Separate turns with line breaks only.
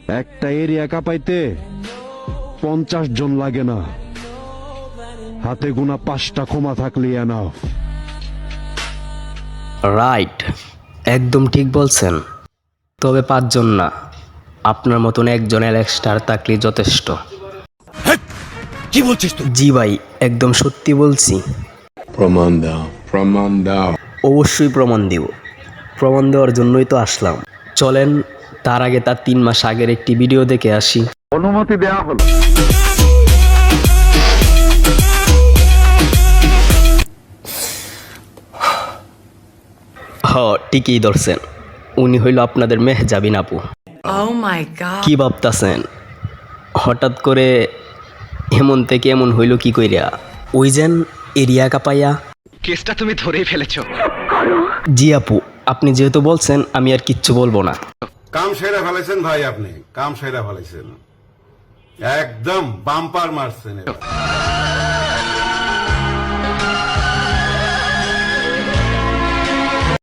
একটা এরিয়া কাঁপাইতে 50 জন লাগে না, হাতে গোনা 5টা ক্ষমা থাকলে এনাফ।
রাইট, একদম ঠিক বলছেন। তবে 5 জন না, আপনার মতন একজন অ্যালেক্সটার থাকলে যথেষ্ট।
কি বলছিস তুই?
জি ভাই, একদম সত্যি বলছি।
প্রমাণ দাও, প্রমাণ দাও।
অবশ্যই প্রমাণ দিব। প্রমাণ দেওয়ার জন্যই তো আসলাম। চলেন, তার আগে তার 3 মাস আগের একটি ভিডিও দেখে আসি।
অনুমতি দেয়া হলো।
ঠিকই ধরছেন, উনি হইল আপনাদের মেহজাবিন আপু।
Oh my god.
কি ভাবতাছেন হঠাৎ করে এমন থেকে এমন হইল কি কইরা? ওই যেন এরিয়া কাপাইয়া।
কেসটা তুমি ধরেই ফেলেছো।
জি আপু, আপনি যেহেতু বলছেন আমি আর কিচ্ছু বলবো না।
কাম সেরা ফেলেছেন ভাই, আপনি কাম সেরা ফেলেছেন, একদম বাম্পার মারছেন।